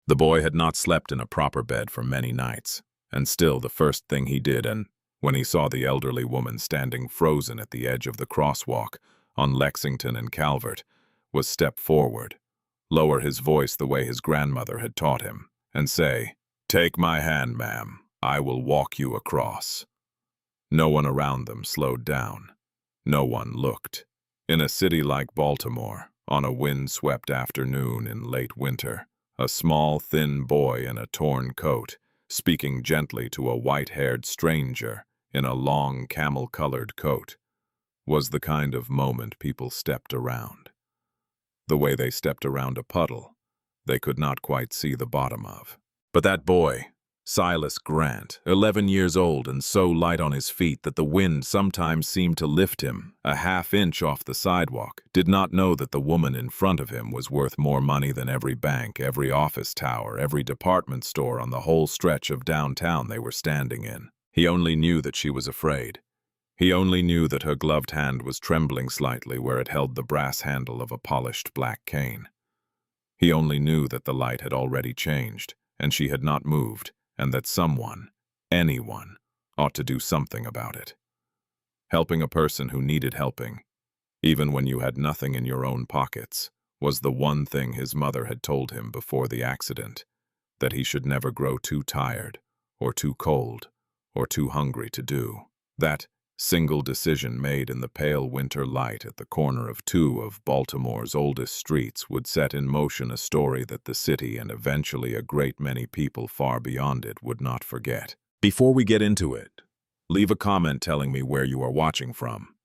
The boy had not slept in a proper bed for many nights, and still the first thing he did, and when he saw the elderly woman standing frozen at the edge of the crosswalk on Lexington and Calvert, was step forward, lower his voice the way his grandmother had taught him, and say, "Take my hand, ma'am. I will walk you across." No one around them slowed down. No one looked. In a city like Baltimore, on a wind-swept afternoon in late winter, a small, thin boy in a torn coat, speaking gently to a white-haired stranger in a long, camel-colored coat, was the kind of moment people stepped around. The way they stepped around a puddle they could not quite see the bottom of. But that boy, Silas Grant, 11 years old and so light on his feet that the wind sometimes seemed to lift him a half-inch off the sidewalk, did not know that the woman in front of him was worth more money than every bank, every office tower, every department store on the whole stretch of downtown they were standing in. He only knew that she was afraid. He only knew that her gloved hand was trembling slightly where it held the brass handle of a polished black cane. He only knew that the light had already changed, and she had not moved, and that someone, anyone, ought to do something about it. Helping a person who needed helping, even when you had nothing in your own pockets, was the one thing his mother had told him before the accident, that he should never grow too tired, or too cold, or too hungry to do. That single decision made in the pale winter light at the corner of two of Baltimore's oldest streets would set in motion a story that the city and eventually a great many people far beyond it would not forget. Before we get into it, leave a comment telling me where you are watching from.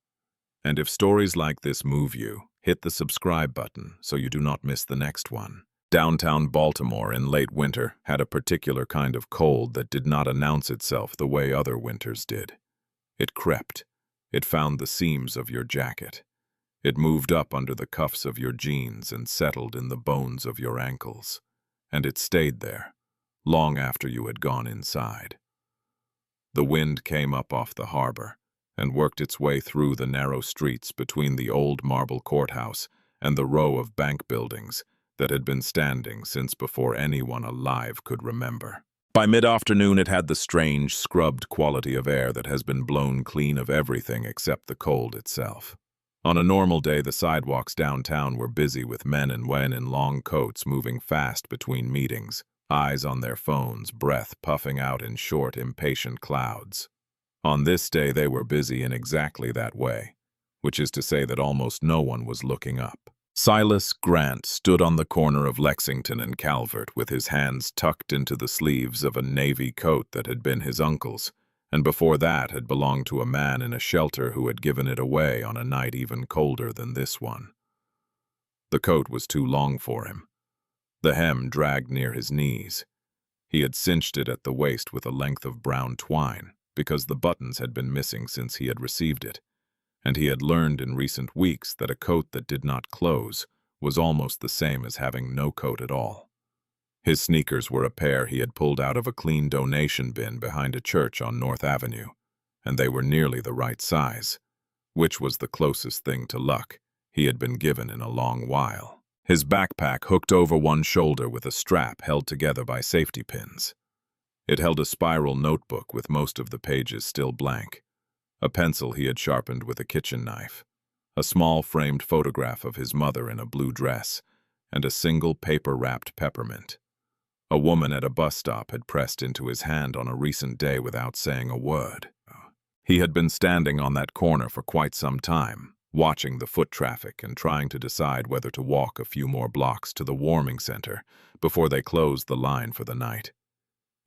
And if stories like this move you, hit the subscribe button so you do not miss the next one. Downtown Baltimore in late winter had a particular kind of cold that did not announce itself the way other winters did. It crept. It found the seams of your jacket. It moved up under the cuffs of your jeans and settled in the bones of your ankles. And it stayed there, long after you had gone inside. The wind came up off the harbor and worked its way through the narrow streets between the old marble courthouse and the row of bank buildings that had been standing since before anyone alive could remember. By mid-afternoon, it had the strange, scrubbed quality of air that has been blown clean of everything except the cold itself. On a normal day, the sidewalks downtown were busy with men and women in long coats moving fast between meetings, eyes on their phones, breath puffing out in short, impatient clouds. On this day, they were busy in exactly that way, which is to say that almost no one was looking up. Silas Grant stood on the corner of Lexington and Calvert with his hands tucked into the sleeves of a navy coat that had been his uncle's, and before that had belonged to a man in a shelter who had given it away on a night even colder than this one. The coat was too long for him. The hem dragged near his knees. He had cinched it at the waist with a length of brown twine, because the buttons had been missing since he had received it. And he had learned in recent weeks that a coat that did not close was almost the same as having no coat at all. His sneakers were a pair he had pulled out of a clean donation bin behind a church on North Avenue, and they were nearly the right size, which was the closest thing to luck he had been given in a long while. His backpack hooked over one shoulder with a strap held together by safety pins. It held a spiral notebook with most of the pages still blank, a pencil he had sharpened with a kitchen knife, a small framed photograph of his mother in a blue dress, and a single paper-wrapped peppermint. A woman at a bus stop had pressed into his hand on a recent day without saying a word. He had been standing on that corner for quite some time, watching the foot traffic and trying to decide whether to walk a few more blocks to the warming center before they closed the line for the night.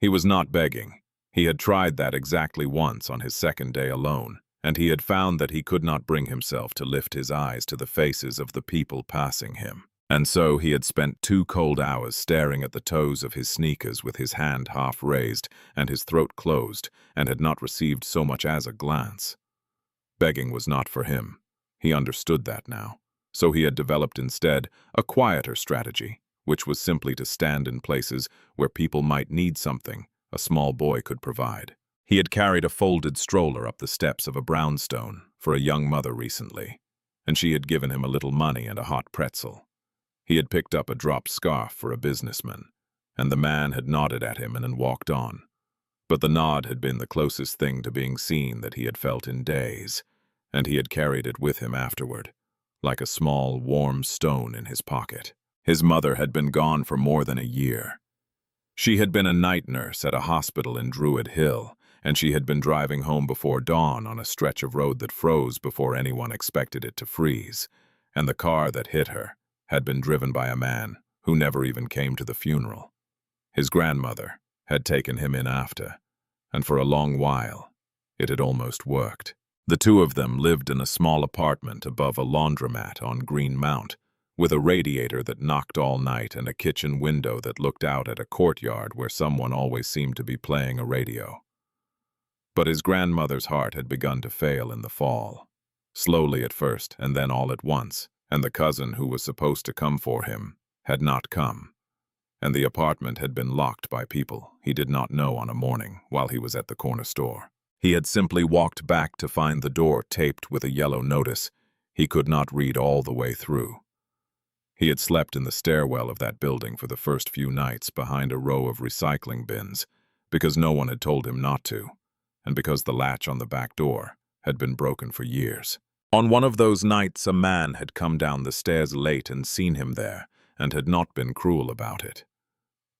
He was not begging. He had tried that exactly once on his second day alone, and he had found that he could not bring himself to lift his eyes to the faces of the people passing him. And so he had spent 2 cold hours staring at the toes of his sneakers with his hand half raised and his throat closed, and had not received so much as a glance. Begging was not for him. He understood that now. So he had developed instead a quieter strategy, which was simply to stand in places where people might need something a small boy could provide. He had carried a folded stroller up the steps of a brownstone for a young mother recently, and she had given him a little money and a hot pretzel. He had picked up a dropped scarf for a businessman, and the man had nodded at him and then walked on. But the nod had been the closest thing to being seen that he had felt in days, and he had carried it with him afterward, like a small, warm stone in his pocket. His mother had been gone for more than a year. She had been a night nurse at a hospital in Druid Hill, and she had been driving home before dawn on a stretch of road that froze before anyone expected it to freeze, and the car that hit her had been driven by a man who never even came to the funeral. His grandmother had taken him in after, and for a long while, it had almost worked. The two of them lived in a small apartment above a laundromat on Green Mount, with a radiator that knocked all night and a kitchen window that looked out at a courtyard where someone always seemed to be playing a radio. But his grandmother's heart had begun to fail in the fall, slowly at first and then all at once, and the cousin who was supposed to come for him had not come, and the apartment had been locked by people he did not know on a morning while he was at the corner store. He had simply walked back to find the door taped with a yellow notice he could not read all the way through. He had slept in the stairwell of that building for the first few nights behind a row of recycling bins because no one had told him not to, and because the latch on the back door had been broken for years. On one of those nights, a man had come down the stairs late and seen him there, and had not been cruel about it,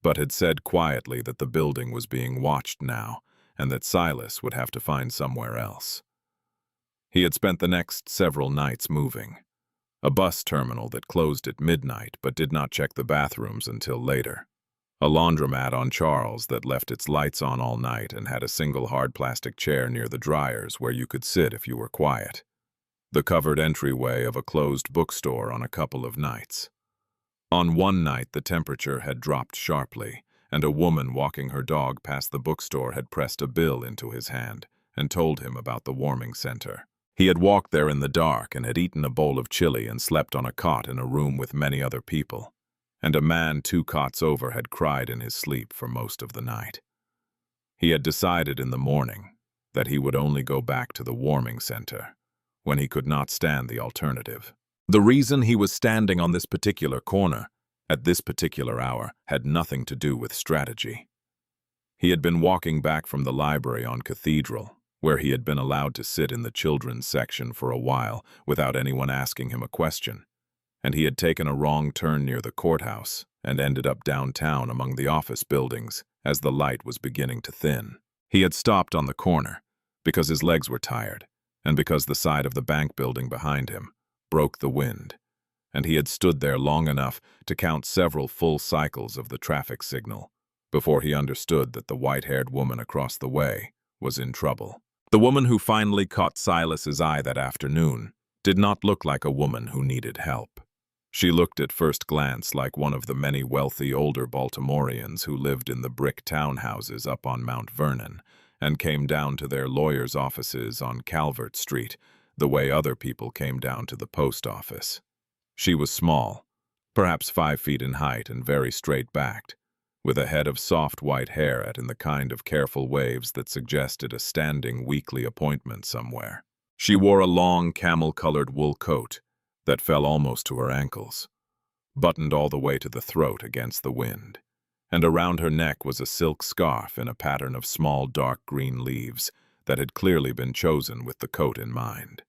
but had said quietly that the building was being watched now, and that Silas would have to find somewhere else. He had spent the next several nights moving. A bus terminal that closed at midnight but did not check the bathrooms until later. A laundromat on Charles that left its lights on all night and had a single hard plastic chair near the dryers where you could sit if you were quiet. The covered entryway of a closed bookstore on a couple of nights. On one night, the temperature had dropped sharply, and a woman walking her dog past the bookstore had pressed a bill into his hand and told him about the warming center. He had walked there in the dark and had eaten a bowl of chili and slept on a cot in a room with many other people, and a man 2 cots over had cried in his sleep for most of the night. He had decided in the morning that he would only go back to the warming center when he could not stand the alternative. The reason he was standing on this particular corner at this particular hour had nothing to do with strategy. He had been walking back from the library on Cathedral, where he had been allowed to sit in the children's section for a while without anyone asking him a question, and he had taken a wrong turn near the courthouse and ended up downtown among the office buildings as the light was beginning to thin. He had stopped on the corner because his legs were tired and because the side of the bank building behind him broke the wind, and he had stood there long enough to count several full cycles of the traffic signal before he understood that the white-haired woman across the way was in trouble. The woman who finally caught Silas's eye that afternoon did not look like a woman who needed help. She looked at first glance like one of the many wealthy older Baltimoreans who lived in the brick townhouses up on Mount Vernon and came down to their lawyers' offices on Calvert Street the way other people came down to the post office. She was small, perhaps 5 feet in height and very straight-backed, with a head of soft white hair in the kind of careful waves that suggested a standing weekly appointment somewhere. She wore a long camel-colored wool coat that fell almost to her ankles, buttoned all the way to the throat against the wind, and around her neck was a silk scarf in a pattern of small dark green leaves that had clearly been chosen with the coat in mind.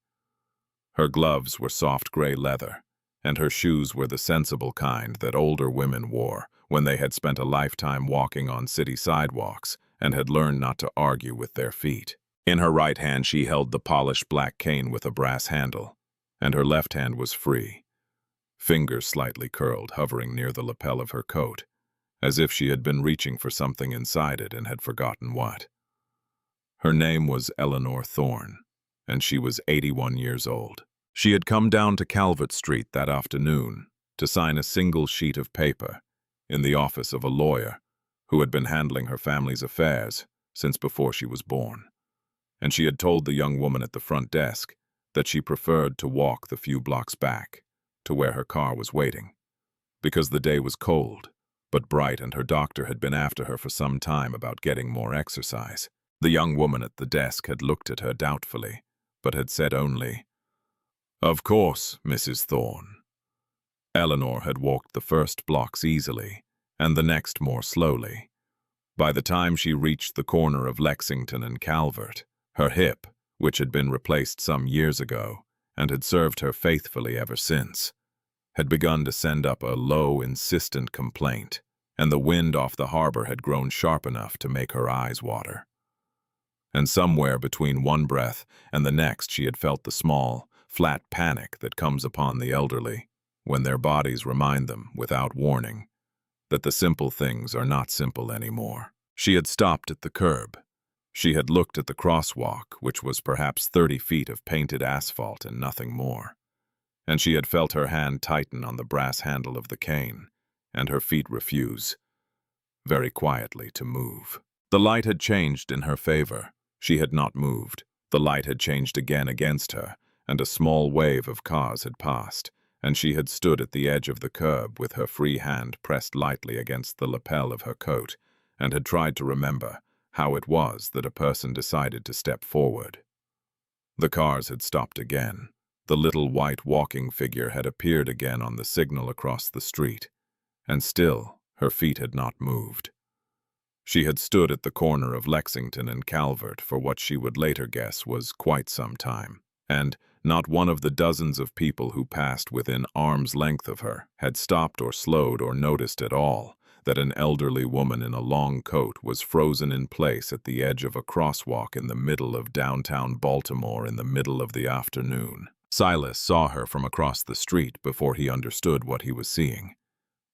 Her gloves were soft gray leather, and her shoes were the sensible kind that older women wore when they had spent a lifetime walking on city sidewalks and had learned not to argue with their feet. In her right hand she held the polished black cane with a brass handle, and her left hand was free, fingers slightly curled, hovering near the lapel of her coat, as if she had been reaching for something inside it and had forgotten what. Her name was Eleanor Thorne, and she was 81 years old. She had come down to Calvert Street that afternoon to sign a single sheet of paper in the office of a lawyer who had been handling her family's affairs since before she was born, and she had told the young woman at the front desk that she preferred to walk the few blocks back to where her car was waiting, because the day was cold but bright and her doctor had been after her for some time about getting more exercise. The young woman at the desk had looked at her doubtfully, but had said only, "Of course, Mrs. Thorne." Eleanor had walked the first blocks easily, and the next more slowly. By the time she reached the corner of Lexington and Calvert, her hip, which had been replaced some years ago and had served her faithfully ever since, had begun to send up a low, insistent complaint, and the wind off the harbor had grown sharp enough to make her eyes water. And somewhere between one breath and the next she had felt the small, flat panic that comes upon the elderly when their bodies remind them, without warning, that the simple things are not simple anymore. She had stopped at the curb. She had looked at the crosswalk, which was perhaps 30 feet of painted asphalt and nothing more. And she had felt her hand tighten on the brass handle of the cane, and her feet refuse, very quietly, to move. The light had changed in her favor. She had not moved. The light had changed again against her, and a small wave of cars had passed, and she had stood at the edge of the curb with her free hand pressed lightly against the lapel of her coat, and had tried to remember how it was that a person decided to step forward. The cars had stopped again. The little white walking figure had appeared again on the signal across the street, and still her feet had not moved. She had stood at the corner of Lexington and Calvert for what she would later guess was quite some time, and not one of the dozens of people who passed within arm's length of her had stopped or slowed or noticed at all that an elderly woman in a long coat was frozen in place at the edge of a crosswalk in the middle of downtown Baltimore in the middle of the afternoon. Silas saw her from across the street before he understood what he was seeing.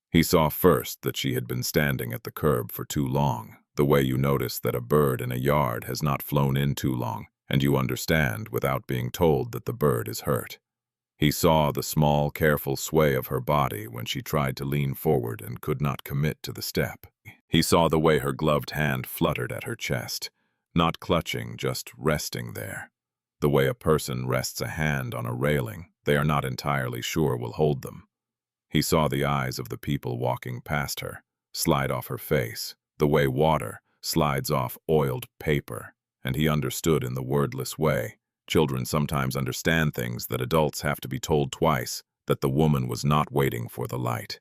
He saw first that she had been standing at the curb for too long, the way you notice that a bird in a yard has not flown in too long, and you understand without being told that the bird is hurt. He saw the small, careful sway of her body when she tried to lean forward and could not commit to the step. He saw the way her gloved hand fluttered at her chest, not clutching, just resting there. The way a person rests a hand on a railing they are not entirely sure will hold them. He saw the eyes of the people walking past her slide off her face, the way water slides off oiled paper, and he understood in the wordless way children sometimes understand things that adults have to be told twice, that the woman was not waiting for the light.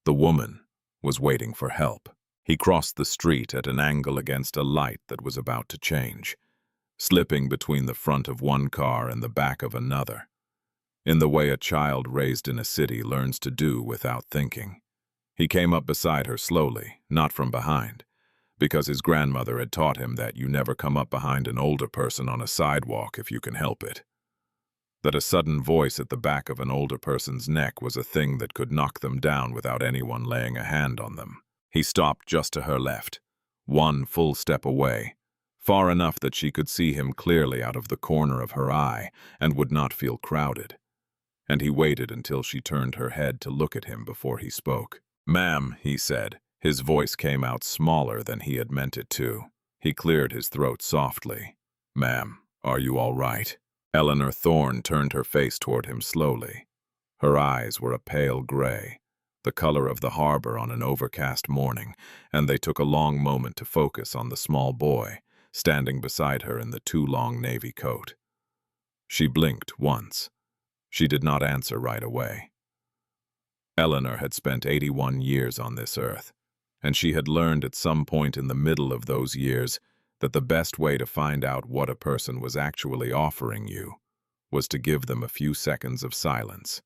The woman was waiting for help. He crossed the street at an angle against a light that was about to change, slipping between the front of one car and the back of another, in the way a child raised in a city learns to do without thinking. He came up beside her slowly, not from behind, because his grandmother had taught him that you never come up behind an older person on a sidewalk if you can help it. That a sudden voice at the back of an older person's neck was a thing that could knock them down without anyone laying a hand on them. He stopped just to her left, one full step away, far enough that she could see him clearly out of the corner of her eye and would not feel crowded. And he waited until she turned her head to look at him before he spoke. "Ma'am," he said. His voice came out smaller than he had meant it to. He cleared his throat softly. "Ma'am, are you all right?" Eleanor Thorne turned her face toward him slowly. Her eyes were a pale gray, the color of the harbor on an overcast morning, and they took a long moment to focus on the small boy standing beside her in the too long navy coat. She blinked once. She did not answer right away. Eleanor had spent 81 years on this earth, and she had learned at some point in the middle of those years that the best way to find out what a person was actually offering you was to give them a few seconds of silence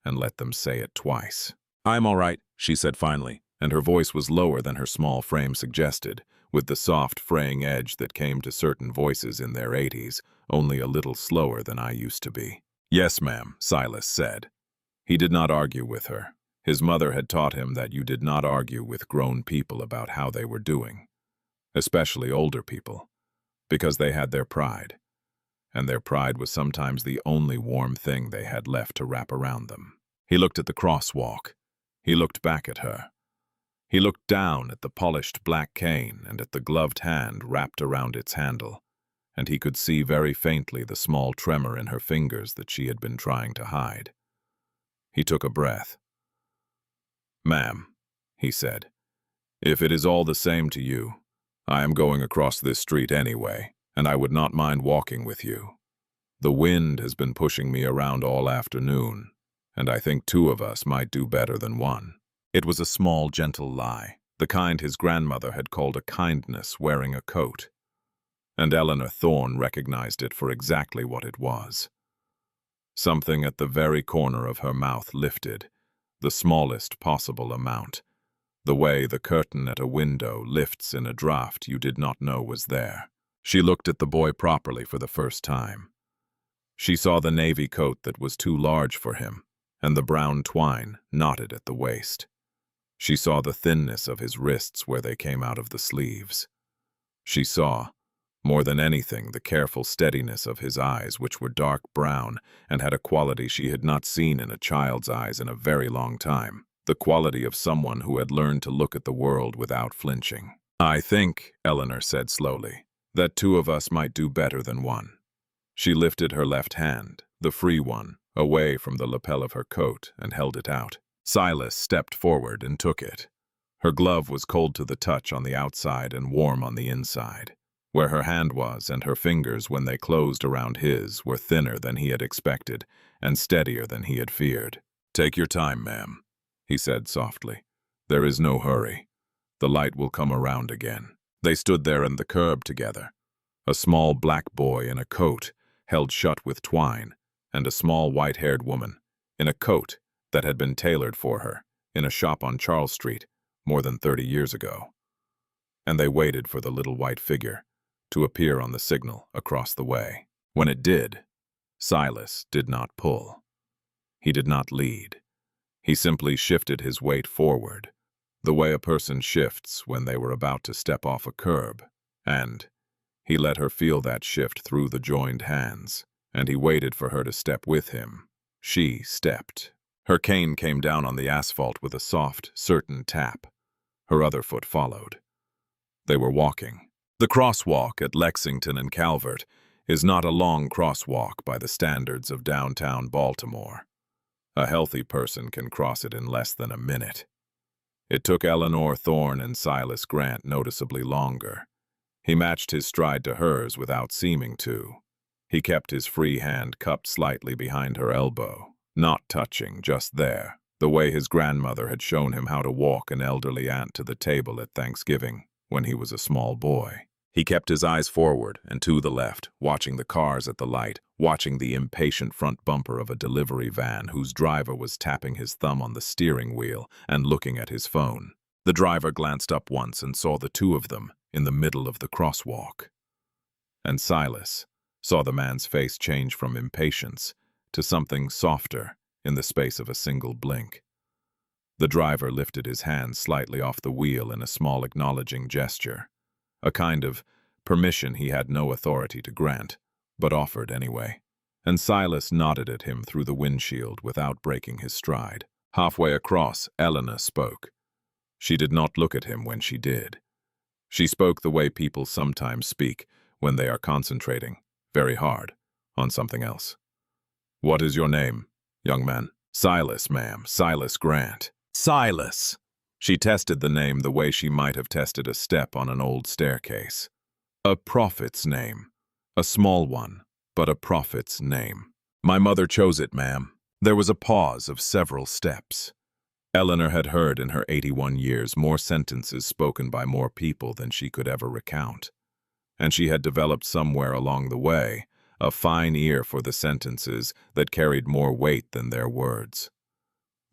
and let them say it twice. "I'm all right," she said finally, and her voice was lower than her small frame suggested, with the soft, fraying edge that came to certain voices in their 80s, only a little slower than I used to be. "Yes, ma'am," Silas said. He did not argue with her. His mother had taught him that you did not argue with grown people about how they were doing, especially older people, because they had their pride, and their pride was sometimes the only warm thing they had left to wrap around them. He looked at the crosswalk. He looked back at her. He looked down at the polished black cane and at the gloved hand wrapped around its handle, and he could see very faintly the small tremor in her fingers that she had been trying to hide. He took a breath. "Ma'am," he said, "if it is all the same to you, I am going across this street anyway, and I would not mind walking with you. The wind has been pushing me around all afternoon, and I think two of us might do better than one." It was a small, gentle lie, the kind his grandmother had called a kindness wearing a coat. And Eleanor Thorne recognized it for exactly what it was. Something at the very corner of her mouth lifted, the smallest possible amount, the way the curtain at a window lifts in a draught you did not know was there. She looked at the boy properly for the first time. She saw the navy coat that was too large for him, and the brown twine knotted at the waist. She saw the thinness of his wrists where they came out of the sleeves. She saw, more than anything, the careful steadiness of his eyes, which were dark brown and had a quality she had not seen in a child's eyes in a very long time, the quality of someone who had learned to look at the world without flinching. "I think," Eleanor said slowly, "that two of us might do better than one." She lifted her left hand, the free one, away from the lapel of her coat and held it out. Silas stepped forward and took it. Her glove was cold to the touch on the outside and warm on the inside. Where her hand was, and her fingers, when they closed around his, were thinner than he had expected and steadier than he had feared. "Take your time, ma'am," he said softly. "There is no hurry. The light will come around again." They stood there on the curb together. A small black boy in a coat held shut with twine, and a small white-haired woman in a coat that had been tailored for her in a shop on Charles Street more than 30 years ago. And they waited for the little white figure to appear on the signal across the way. When it did, Silas did not pull. He did not lead. He simply shifted his weight forward, the way a person shifts when they were about to step off a curb, and he let her feel that shift through the joined hands, and he waited for her to step with him. She stepped. Her cane came down on the asphalt with a soft, certain tap. Her other foot followed. They were walking. The crosswalk at Lexington and Calvert is not a long crosswalk by the standards of downtown Baltimore. A healthy person can cross it in less than a minute. It took Eleanor Thorne and Silas Grant noticeably longer. He matched his stride to hers without seeming to. He kept his free hand cupped slightly behind her elbow, not touching, just there, the way his grandmother had shown him how to walk an elderly aunt to the table at Thanksgiving when he was a small boy. He kept his eyes forward and to the left, watching the cars at the light, watching the impatient front bumper of a delivery van whose driver was tapping his thumb on the steering wheel and looking at his phone. The driver glanced up once and saw the two of them in the middle of the crosswalk. And Silas saw the man's face change from impatience to something softer in the space of a single blink. The driver lifted his hand slightly off the wheel in a small acknowledging gesture, a kind of permission he had no authority to grant, but offered anyway. And Silas nodded at him through the windshield without breaking his stride. Halfway across, Eleanor spoke. She did not look at him when she did. She spoke the way people sometimes speak when they are concentrating, very hard, on something else. "What is your name, young man?" "Silas, ma'am. Silas Grant." "Silas!" She tested the name the way she might have tested a step on an old staircase. A prophet's name. A small one, but a prophet's name. "My mother chose it, ma'am." There was a pause of several steps. Eleanor had heard in her 81 years more sentences spoken by more people than she could ever recount. And she had developed somewhere along the way a fine ear for the sentences that carried more weight than their words.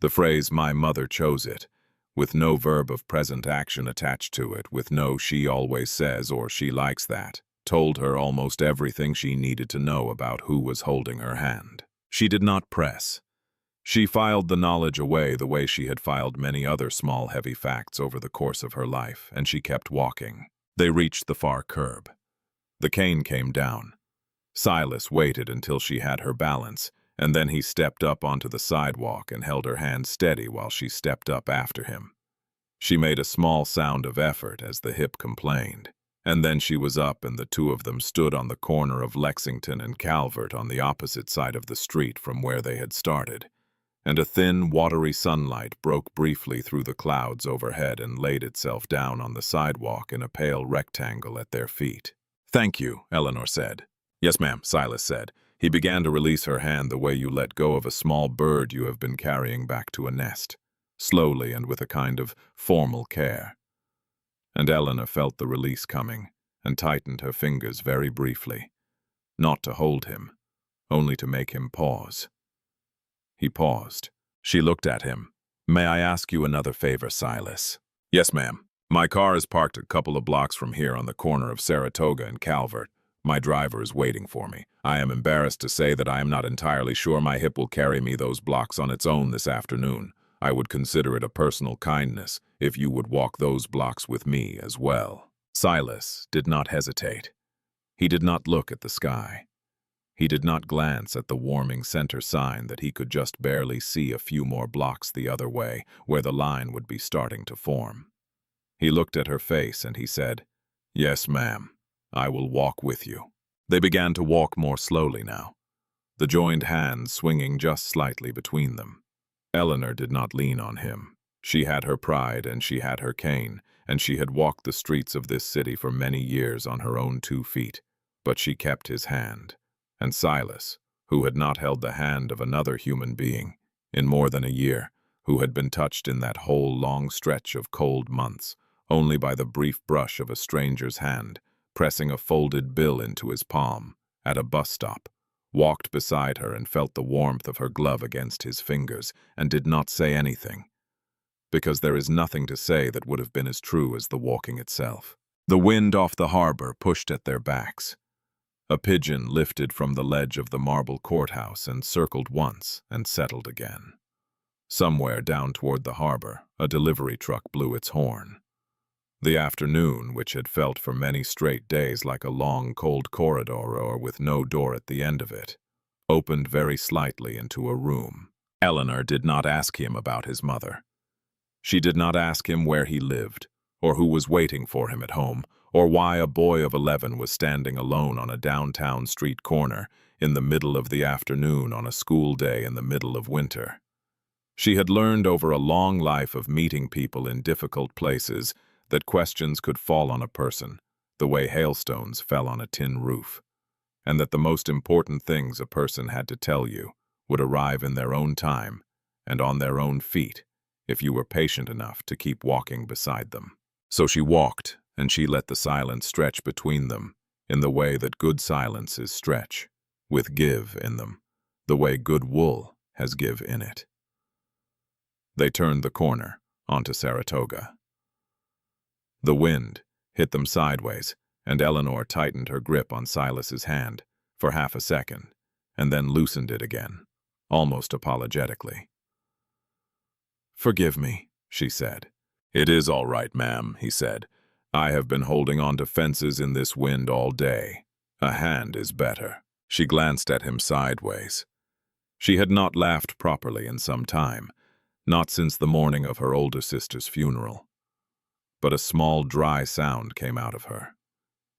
The phrase, "my mother chose it," with no verb of present action attached to it, with no "she always says" or "she likes that," told her almost everything she needed to know about who was holding her hand. She did not press. She filed the knowledge away the way she had filed many other small heavy facts over the course of her life, and she kept walking. They reached the far curb. The cane came down. Silas waited until she had her balance, and then he stepped up onto the sidewalk and held her hand steady while she stepped up after him. She made a small sound of effort as the hip complained, and then she was up and the two of them stood on the corner of Lexington and Calvert on the opposite side of the street from where they had started, and a thin, watery sunlight broke briefly through the clouds overhead and laid itself down on the sidewalk in a pale rectangle at their feet. "Thank you," Eleanor said. "Yes, ma'am," Silas said. He began to release her hand the way you let go of a small bird you have been carrying back to a nest. slowly and with a kind of formal care. And Eleanor felt the release coming, and tightened her fingers very briefly, not to hold him, only to make him pause. He paused. She looked at him. "May I ask you another favor, Silas?" "Yes, ma'am. My car is parked a couple of blocks from here on the corner of Saratoga and Calvert. My driver is waiting for me. I am embarrassed to say that I am not entirely sure my hip will carry me those blocks on its own this afternoon. I would consider it a personal kindness if you would walk those blocks with me as well." Silas did not hesitate. He did not look at the sky. He did not glance at the warming center sign that he could just barely see a few more blocks the other way, where the line would be starting to form. He looked at her face and he said, "Yes, ma'am, I will walk with you." They began to walk more slowly now, the joined hands swinging just slightly between them. Eleanor did not lean on him. She had her pride and she had her cane, and she had walked the streets of this city for many years on her own 2 feet, but she kept his hand. And Silas, who had not held the hand of another human being in more than a year, who had been touched in that whole long stretch of cold months only by the brief brush of a stranger's hand, pressing a folded bill into his palm, at a bus stop, walked beside her and felt the warmth of her glove against his fingers, and did not say anything, because there is nothing to say that would have been as true as the walking itself. The wind off the harbor pushed at their backs. A pigeon lifted from the ledge of the marble courthouse and circled once and settled again. Somewhere down toward the harbor, a delivery truck blew its horn. The afternoon, which had felt for many straight days like a long, cold corridor or with no door at the end of it, opened very slightly into a room. Eleanor did not ask him about his mother. She did not ask him where he lived, or who was waiting for him at home, or why a boy of 11 was standing alone on a downtown street corner in the middle of the afternoon on a school day in the middle of winter. She had learned over a long life of meeting people in difficult places that questions could fall on a person, the way hailstones fell on a tin roof, and that the most important things a person had to tell you would arrive in their own time and on their own feet if you were patient enough to keep walking beside them. So she walked, and she let the silence stretch between them in the way that good silences stretch, with give in them, the way good wool has give in it. They turned the corner onto Saratoga. The wind hit them sideways, and Eleanor tightened her grip on Silas's hand for half a second, and then loosened it again, almost apologetically. "Forgive me," she said. "It is all right, ma'am," he said. "I have been holding on to fences in this wind all day. A hand is better." She glanced at him sideways. She had not laughed properly in some time, not since the morning of her older sister's funeral. But a small, dry sound came out of her.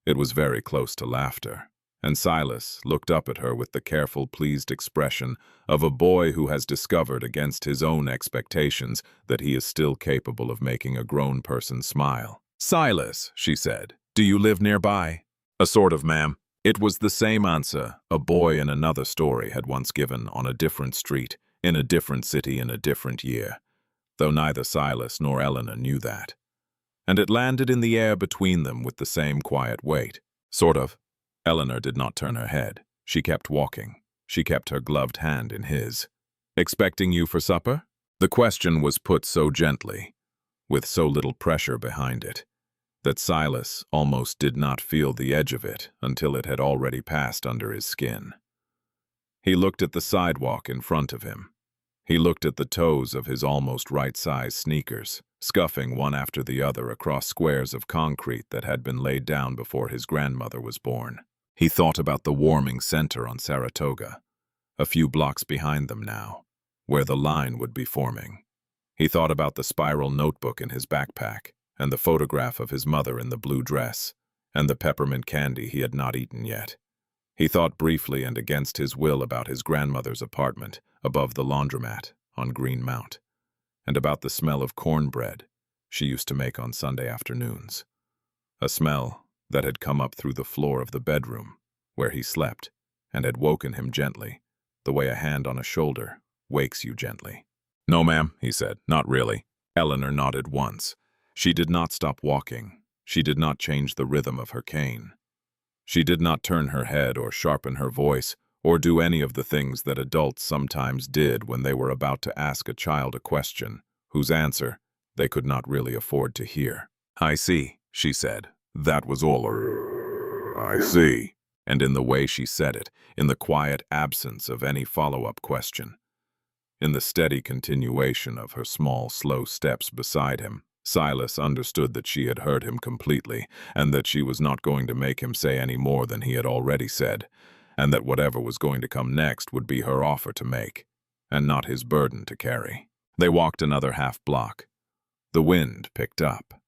It was very close to laughter, and Silas looked up at her with the careful, pleased expression of a boy who has discovered against his own expectations that he is still capable of making a grown person smile. "Silas," she said, "do you live nearby?" "A sort of, ma'am." It was the same answer a boy in another story had once given on a different street, in a different city in a different year, though neither Silas nor Eleanor knew that. And it landed in the air between them with the same quiet weight. "Sort of." Eleanor did not turn her head. She kept walking. She kept her gloved hand in his. "Expecting you for supper?" The question was put so gently, with so little pressure behind it, that Silas almost did not feel the edge of it until it had already passed under his skin. He looked at the sidewalk in front of him. He looked at the toes of his almost right-sized sneakers, scuffing one after the other across squares of concrete that had been laid down before his grandmother was born. He thought about the warming center on Saratoga, a few blocks behind them now, where the line would be forming. He thought about the spiral notebook in his backpack, and the photograph of his mother in the blue dress, and the peppermint candy he had not eaten yet. He thought briefly and against his will about his grandmother's apartment above the laundromat on Green Mount, and about the smell of cornbread she used to make on Sunday afternoons, a smell that had come up through the floor of the bedroom where he slept and had woken him gently, the way a hand on a shoulder wakes you gently. "No, ma'am," he said, "not really." Eleanor nodded once. She did not stop walking. She did not change the rhythm of her cane. She did not turn her head or sharpen her voice or do any of the things that adults sometimes did when they were about to ask a child a question whose answer they could not really afford to hear. "I see," she said. That was all. "I see." And in the way she said it, in the quiet absence of any follow-up question, in the steady continuation of her small, slow steps beside him, Silas understood that she had heard him completely, and that she was not going to make him say any more than he had already said, and that whatever was going to come next would be her offer to make, and not his burden to carry. They walked another half-block. The wind picked up.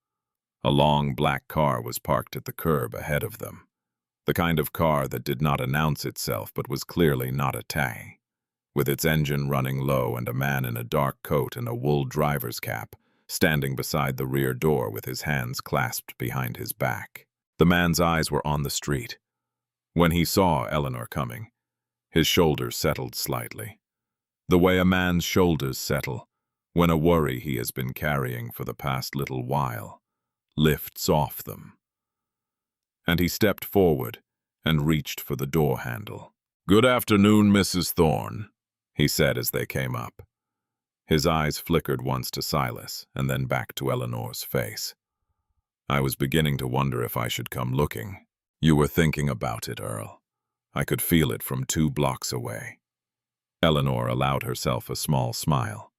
A long black car was parked at the curb ahead of them, the kind of car that did not announce itself but was clearly not a taxi, with its engine running low and a man in a dark coat and a wool driver's cap standing beside the rear door with his hands clasped behind his back. The man's eyes were on the street. When he saw Eleanor coming, his shoulders settled slightly, the way a man's shoulders settle when a worry he has been carrying for the past little while lifts off them. And he stepped forward and reached for the door handle. "Good afternoon, Mrs. Thorne," he said as they came up. His eyes flickered once to Silas and then back to Eleanor's face. "I was beginning to wonder if I should come looking. You were thinking about it, Earl. I could feel it from 2 blocks away." Eleanor allowed herself a small smile.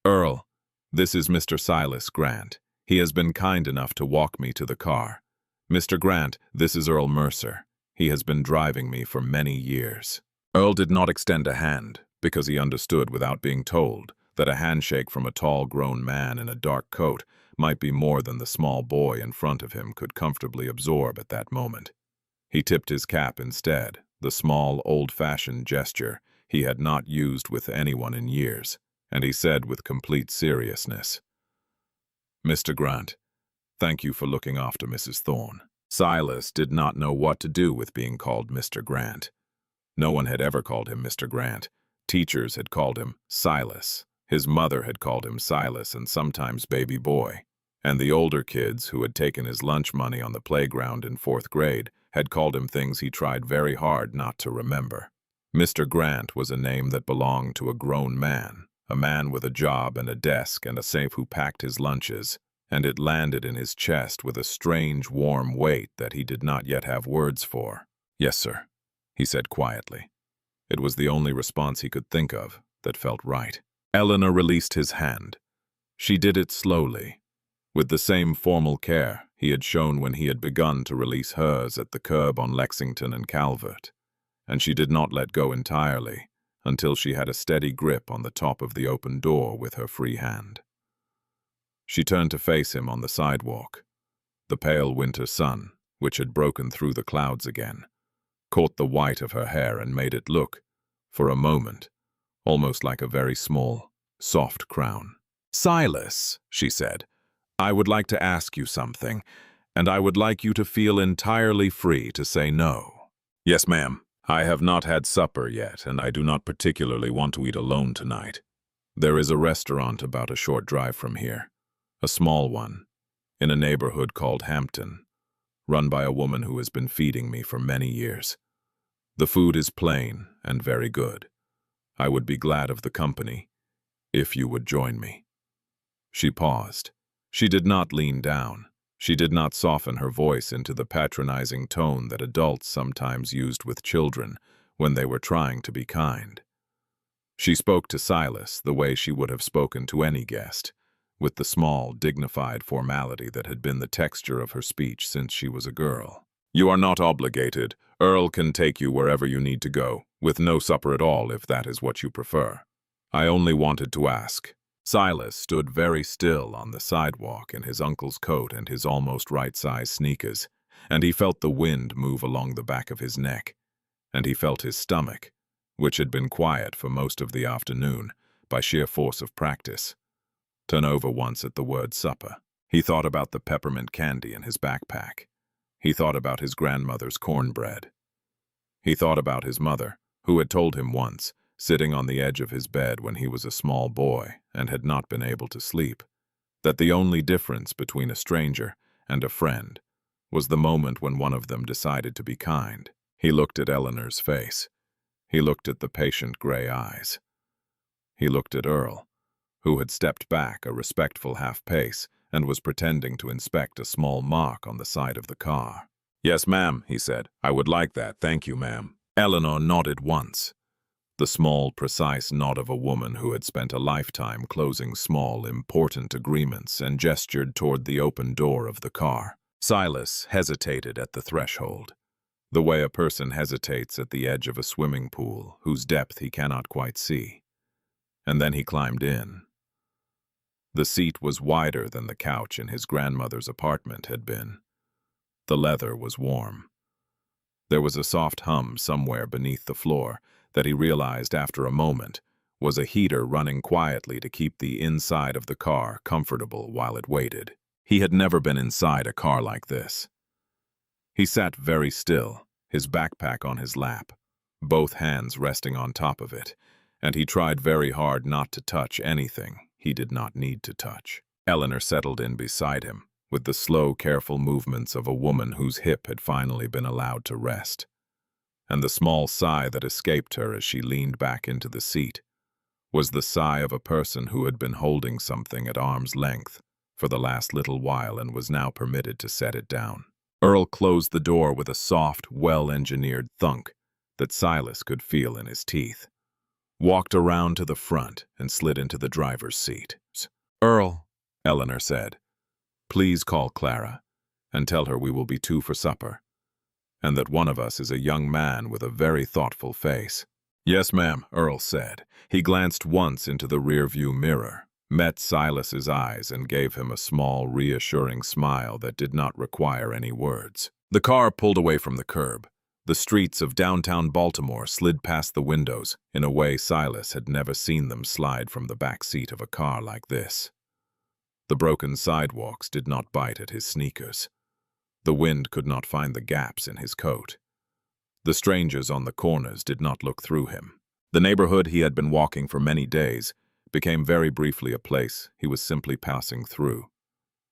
"Earl, this is Mr. Silas Grant. He has been kind enough to walk me to the car. Mr. Grant, this is Earl Mercer. He has been driving me for many years." Earl did not extend a hand, because he understood without being told that a handshake from a tall, grown man in a dark coat might be more than the small boy in front of him could comfortably absorb at that moment. He tipped his cap instead, the small, old-fashioned gesture he had not used with anyone in years, and he said with complete seriousness, "Mr. Grant, thank you for looking after Mrs. Thorne." Silas did not know what to do with being called Mr. Grant. No one had ever called him Mr. Grant. Teachers had called him Silas. His mother had called him Silas and sometimes baby boy. And the older kids who had taken his lunch money on the playground in 4th grade had called him things he tried very hard not to remember. Mr. Grant was a name that belonged to a grown man, a man with a job and a desk and a safe who packed his lunches, and it landed in his chest with a strange, warm weight that he did not yet have words for. "Yes, sir," he said quietly. It was the only response he could think of that felt right. Eleanor released his hand. She did it slowly, with the same formal care he had shown when he had begun to release hers at the curb on Lexington and Calvert, and she did not let go entirely until she had a steady grip on the top of the open door with her free hand. She turned to face him on the sidewalk. The pale winter sun, which had broken through the clouds again, caught the white of her hair and made it look, for a moment, almost like a very small, soft crown. "Silas," she said, "I would like to ask you something, and I would like you to feel entirely free to say no." "Yes, ma'am. I have not had supper yet, and I do not particularly want to eat alone tonight. There is a restaurant about a short drive from here, a small one, in a neighborhood called Hampton, run by a woman who has been feeding me for many years. The food is plain and very good. I would be glad of the company, if you would join me." She paused. She did not lean down. She did not soften her voice into the patronizing tone that adults sometimes used with children when they were trying to be kind. She spoke to Silas the way she would have spoken to any guest, with the small, dignified formality that had been the texture of her speech since she was a girl. "You are not obligated. Earl can take you wherever you need to go, with no supper at all if that is what you prefer. I only wanted to ask." Silas stood very still on the sidewalk in his uncle's coat and his almost right-size sneakers, and he felt the wind move along the back of his neck, and he felt his stomach, which had been quiet for most of the afternoon by sheer force of practice, turn over once at the word supper. He thought about the peppermint candy in his backpack. He thought about his grandmother's cornbread. He thought about his mother, who had told him once, sitting on the edge of his bed when he was a small boy and had not been able to sleep, that the only difference between a stranger and a friend was the moment when one of them decided to be kind. He looked at Eleanor's face. He looked at the patient gray eyes. He looked at Earl, who had stepped back a respectful half-pace and was pretending to inspect a small mark on the side of the car. "Yes, ma'am," he said. "I would like that, thank you, ma'am." Eleanor nodded once, the small, precise nod of a woman who had spent a lifetime closing small, important agreements, and gestured toward the open door of the car. Silas hesitated at the threshold, the way a person hesitates at the edge of a swimming pool whose depth he cannot quite see. And then he climbed in. The seat was wider than the couch in his grandmother's apartment had been. The leather was warm. There was a soft hum somewhere beneath the floor that he realized after a moment was a heater running quietly to keep the inside of the car comfortable while it waited. He had never been inside a car like this. He sat very still, his backpack on his lap, both hands resting on top of it, and he tried very hard not to touch anything he did not need to touch. Eleanor settled in beside him, with the slow, careful movements of a woman whose hip had finally been allowed to rest. And the small sigh that escaped her as she leaned back into the seat was the sigh of a person who had been holding something at arm's length for the last little while and was now permitted to set it down. Earl closed the door with a soft, well-engineered thunk that Silas could feel in his teeth, walked around to the front and slid into the driver's seat. "Earl," Eleanor said, "please call Clara and tell her we will be 2 for supper, and that one of us is a young man with a very thoughtful face." "Yes, ma'am," Earl said. He glanced once into the rearview mirror, met Silas's eyes, and gave him a small, reassuring smile that did not require any words. The car pulled away from the curb. The streets of downtown Baltimore slid past the windows in a way Silas had never seen them slide from the back seat of a car like this. The broken sidewalks did not bite at his sneakers. The wind could not find the gaps in his coat. The strangers on the corners did not look through him. The neighborhood he had been walking for many days became very briefly a place he was simply passing through.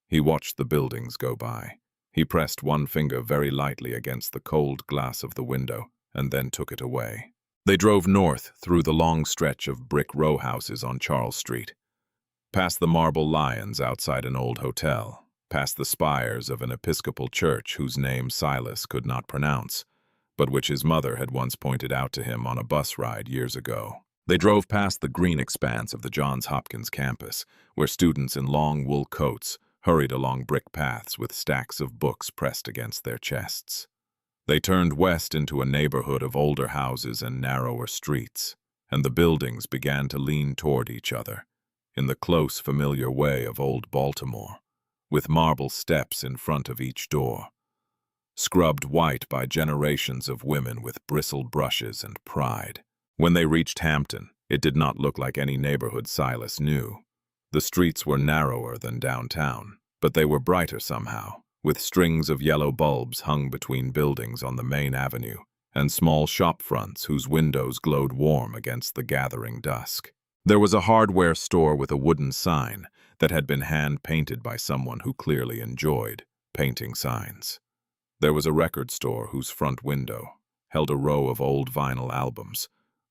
He watched the buildings go by. He pressed one finger very lightly against the cold glass of the window and then took it away. They drove north through the long stretch of brick row houses on Charles Street, past the marble lions outside an old hotel, past the spires of an Episcopal church whose name Silas could not pronounce, but which his mother had once pointed out to him on a bus ride years ago. They drove past the green expanse of the Johns Hopkins campus, where students in long wool coats hurried along brick paths with stacks of books pressed against their chests. They turned west into a neighborhood of older houses and narrower streets, and the buildings began to lean toward each other, in the close, familiar way of old Baltimore, with marble steps in front of each door, scrubbed white by generations of women with bristled brushes and pride. When they reached Hampton, it did not look like any neighborhood Silas knew. The streets were narrower than downtown, but they were brighter somehow, with strings of yellow bulbs hung between buildings on the main avenue, and small shop fronts whose windows glowed warm against the gathering dusk. There was a hardware store with a wooden sign that had been hand-painted by someone who clearly enjoyed painting signs. There was a record store whose front window held a row of old vinyl albums,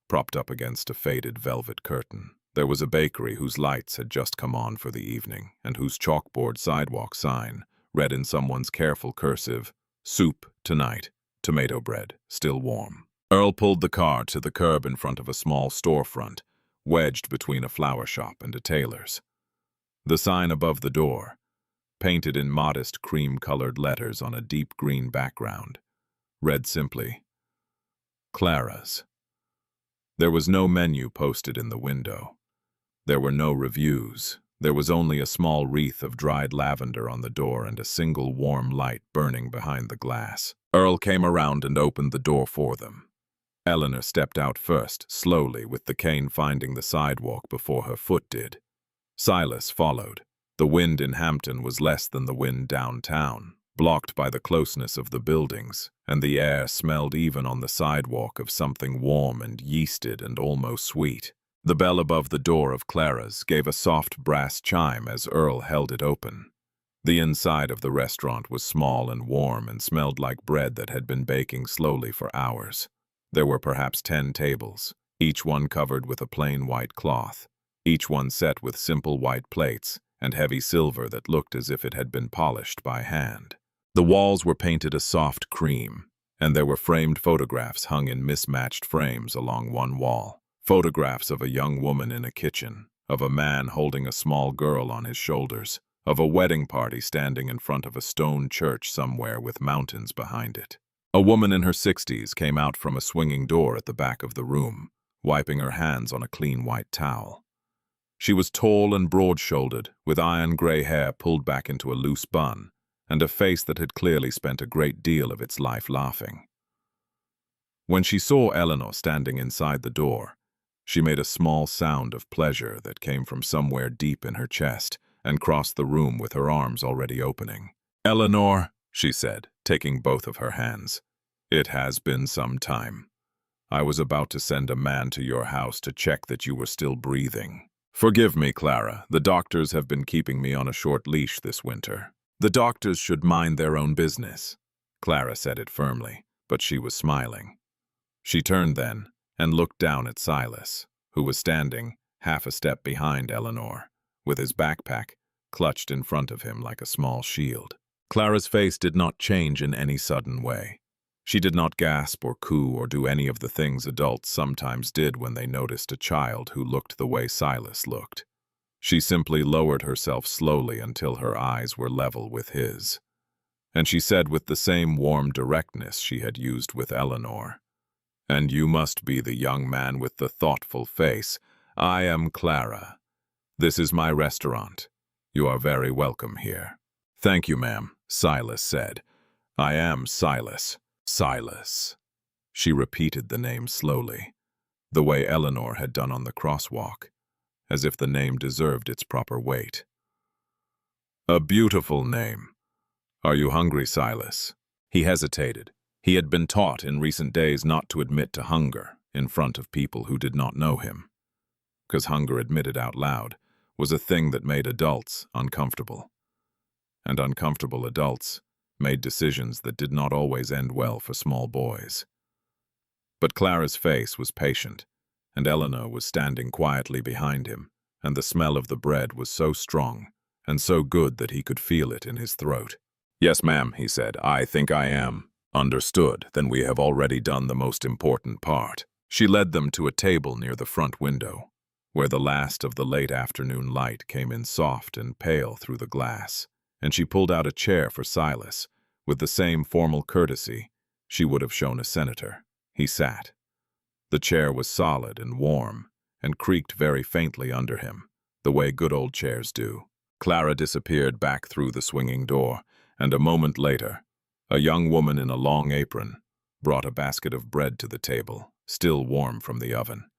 propped up against a faded velvet curtain. There was a bakery whose lights had just come on for the evening, and whose chalkboard sidewalk sign read in someone's careful cursive, "Soup tonight, tomato bread, still warm." Earl pulled the car to the curb in front of a small storefront, wedged between a flower shop and a tailor's. The sign above the door, painted in modest cream-colored letters on a deep green background, read simply, "Clara's." There was no menu posted in the window. There were no reviews. There was only a small wreath of dried lavender on the door and a single warm light burning behind the glass. Earl came around and opened the door for them. Eleanor stepped out first, slowly, with the cane finding the sidewalk before her foot did. Silas followed. The wind in Hampton was less than the wind downtown, blocked by the closeness of the buildings, and the air smelled even on the sidewalk of something warm and yeasted and almost sweet. The bell above the door of Clara's gave a soft brass chime as Earl held it open. The inside of the restaurant was small and warm and smelled like bread that had been baking slowly for hours. There were perhaps 10 tables, each one covered with a plain white cloth, each one set with simple white plates and heavy silver that looked as if it had been polished by hand. The walls were painted a soft cream, and there were framed photographs hung in mismatched frames along one wall. Photographs of a young woman in a kitchen, of a man holding a small girl on his shoulders, of a wedding party standing in front of a stone church somewhere with mountains behind it. A woman in her 60s came out from a swinging door at the back of the room, wiping her hands on a clean white towel. She was tall and broad-shouldered, with iron gray hair pulled back into a loose bun, and a face that had clearly spent a great deal of its life laughing. When she saw Eleanor standing inside the door, she made a small sound of pleasure that came from somewhere deep in her chest and crossed the room with her arms already opening. "Eleanor," she said, taking both of her hands, "it has been some time. I was about to send a man to your house to check that you were still breathing. Forgive me, Clara, the doctors have been keeping me on a short leash this winter." "The doctors should mind their own business." Clara said it firmly, but she was smiling. She turned then and looked down at Silas, who was standing half a step behind Eleanor, with his backpack clutched in front of him like a small shield. Clara's face did not change in any sudden way. She did not gasp or coo or do any of the things adults sometimes did when they noticed a child who looked the way Silas looked. She simply lowered herself slowly until her eyes were level with his. And she said with the same warm directness she had used with Eleanor, "And you must be the young man with the thoughtful face. I am Clara. This is my restaurant. You are very welcome here." "Thank you, ma'am," Silas said. "I am Silas." "Silas." She repeated the name slowly, the way Eleanor had done on the crosswalk, as if the name deserved its proper weight. "A beautiful name. Are you hungry, Silas?" He hesitated. He had been taught in recent days not to admit to hunger in front of people who did not know him, because hunger admitted out loud was a thing that made adults uncomfortable, and uncomfortable adults made decisions that did not always end well for small boys. But Clara's face was patient, and Eleanor was standing quietly behind him, and the smell of the bread was so strong and so good that he could feel it in his throat. "Yes, ma'am," he said. "I think I am." "Understood. Then we have already done the most important part." She led them to a table near the front window, where the last of the late afternoon light came in soft and pale through the glass, and she pulled out a chair for Silas, with the same formal courtesy she would have shown a senator. He sat. The chair was solid and warm, and creaked very faintly under him, the way good old chairs do. Clara disappeared back through the swinging door, and a moment later, a young woman in a long apron brought a basket of bread to the table, still warm from the oven,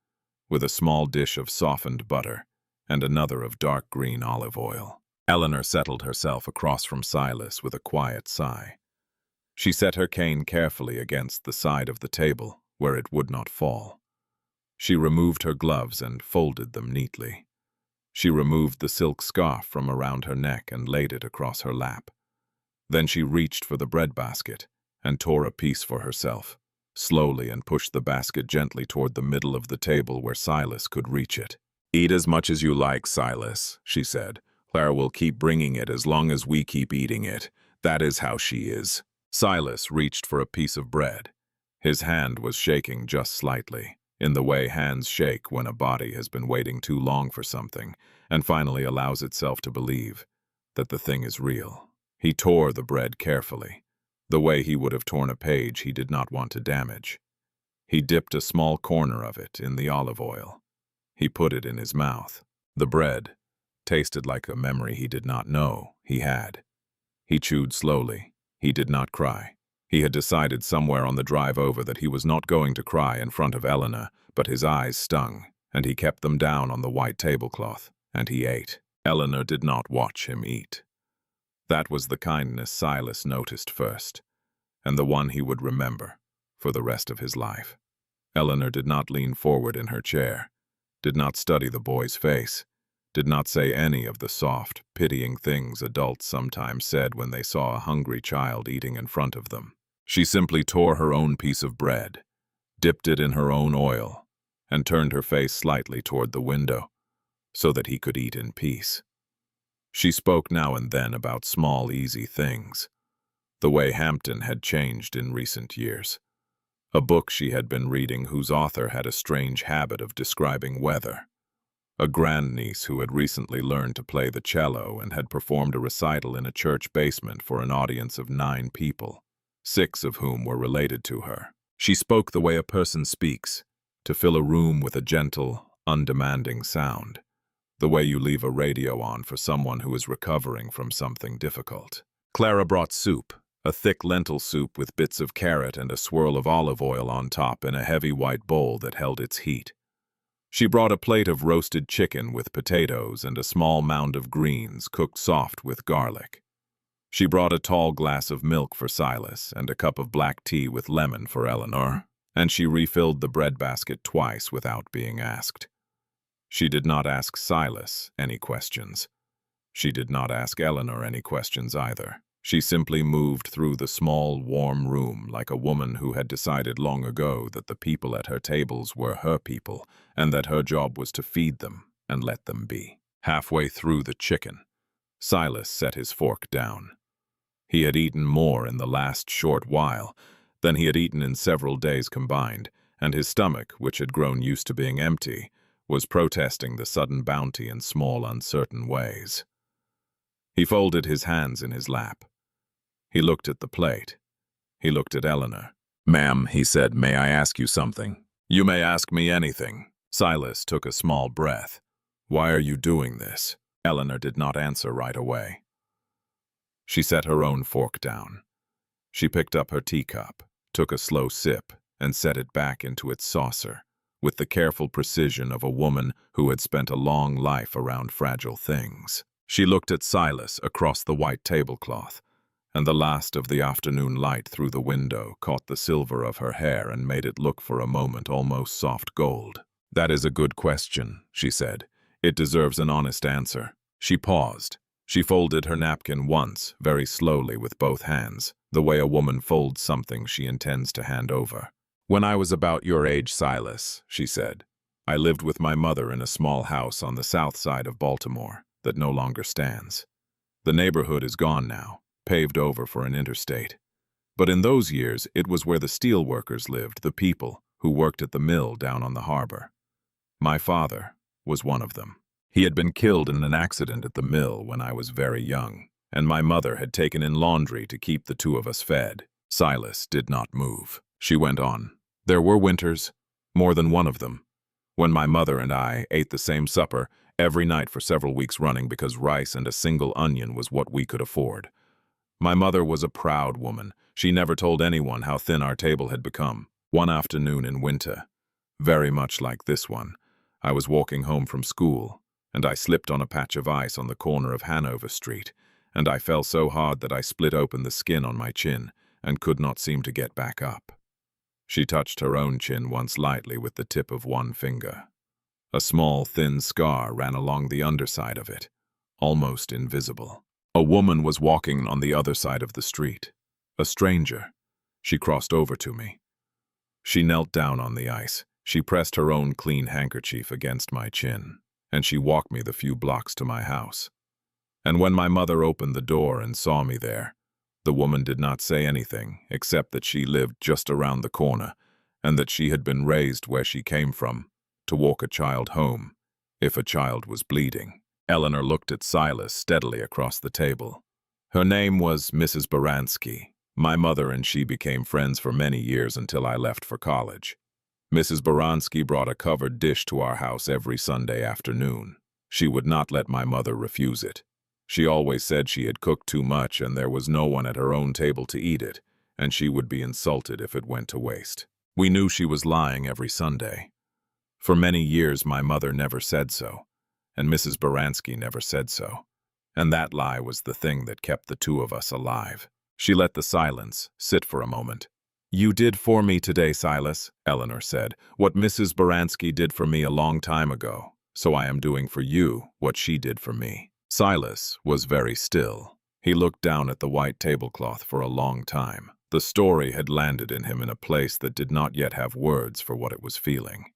with a small dish of softened butter and another of dark green olive oil. Eleanor settled herself across from Silas with a quiet sigh. She set her cane carefully against the side of the table, where it would not fall. She removed her gloves and folded them neatly. She removed the silk scarf from around her neck and laid it across her lap. Then she reached for the bread basket and tore a piece for herself, slowly, and pushed the basket gently toward the middle of the table where Silas could reach it. "Eat as much as you like, Silas," she said. "Clara will keep bringing it as long as we keep eating it. That is how she is." Silas reached for a piece of bread. His hand was shaking just slightly, in the way hands shake when a body has been waiting too long for something and finally allows itself to believe that the thing is real. He tore the bread carefully, the way he would have torn a page he did not want to damage. He dipped a small corner of it in the olive oil. He put it in his mouth. The bread tasted like a memory he did not know he had. He chewed slowly. He did not cry. He had decided somewhere on the drive over that he was not going to cry in front of Eleanor, but his eyes stung, and he kept them down on the white tablecloth, and he ate. Eleanor did not watch him eat. That was the kindness Silas noticed first, and the one he would remember for the rest of his life. Eleanor did not lean forward in her chair, did not study the boy's face, did not say any of the soft, pitying things adults sometimes said when they saw a hungry child eating in front of them. She simply tore her own piece of bread, dipped it in her own oil, and turned her face slightly toward the window so that he could eat in peace. She spoke now and then about small, easy things, the way Hampton had changed in recent years, a book she had been reading whose author had a strange habit of describing weather, a grandniece who had recently learned to play the cello and had performed a recital in a church basement for an audience of 9 people, 6 of whom were related to her. She spoke the way a person speaks, to fill a room with a gentle, undemanding sound, the way you leave a radio on for someone who is recovering from something difficult. Clara brought soup, a thick lentil soup with bits of carrot and a swirl of olive oil on top in a heavy white bowl that held its heat. She brought a plate of roasted chicken with potatoes and a small mound of greens cooked soft with garlic. She brought a tall glass of milk for Silas and a cup of black tea with lemon for Eleanor, and she refilled the breadbasket twice without being asked. She did not ask Silas any questions. She did not ask Eleanor any questions either. She simply moved through the small, warm room like a woman who had decided long ago that the people at her tables were her people and that her job was to feed them and let them be. Halfway through the chicken, Silas set his fork down. He had eaten more in the last short while than he had eaten in several days combined, and his stomach, which had grown used to being empty, was protesting the sudden bounty in small, uncertain ways. He folded his hands in his lap. He looked at the plate. He looked at Eleanor. "Ma'am," he said, "may I ask you something?" "You may ask me anything." Silas took a small breath. "Why are you doing this?" Eleanor did not answer right away. She set her own fork down. She picked up her teacup, took a slow sip, and set it back into its saucer, with the careful precision of a woman who had spent a long life around fragile things. She looked at Silas across the white tablecloth, and the last of the afternoon light through the window caught the silver of her hair and made it look for a moment almost soft gold. "That is a good question," she said. "It deserves an honest answer." She paused. She folded her napkin once, very slowly with both hands, the way a woman folds something she intends to hand over. "When I was about your age, Silas," she said, "I lived with my mother in a small house on the south side of Baltimore that no longer stands. The neighborhood is gone now, paved over for an interstate. But in those years, it was where the steel workers lived, the people who worked at the mill down on the harbor. My father was one of them. He had been killed in an accident at the mill when I was very young, and my mother had taken in laundry to keep the 2 of us fed." Silas did not move. She went on. "There were winters, more than one of them, when my mother and I ate the same supper every night for several weeks running because rice and a single onion was what we could afford. My mother was a proud woman. She never told anyone how thin our table had become. One afternoon in winter, very much like this one, I was walking home from school, and I slipped on a patch of ice on the corner of Hanover Street, and I fell so hard that I split open the skin on my chin and could not seem to get back up." She touched her own chin once lightly with the tip of one finger. A small, thin scar ran along the underside of it, almost invisible. A woman was walking on the other side of the street. A stranger. She crossed over to me. She knelt down on the ice. She pressed her own clean handkerchief against my chin, and she walked me the few blocks to my house. And when my mother opened the door and saw me there, the woman did not say anything except that she lived just around the corner and that she had been raised where she came from to walk a child home if a child was bleeding. Eleanor looked at Silas steadily across the table. Her name was Mrs. Baranski. My mother and she became friends for many years until I left for college. Mrs. Baranski brought a covered dish to our house every Sunday afternoon. She would not let my mother refuse it. She always said she had cooked too much and there was no one at her own table to eat it, and she would be insulted if it went to waste. We knew she was lying every Sunday. For many years my mother never said so, and Mrs. Baranski never said so. And that lie was the thing that kept the two of us alive. She let the silence sit for a moment. "You did for me today, Silas," Eleanor said, "what Mrs. Baranski did for me a long time ago. So I am doing for you what she did for me." Silas was very still. He looked down at the white tablecloth for a long time. The story had landed in him in a place that did not yet have words for what it was feeling.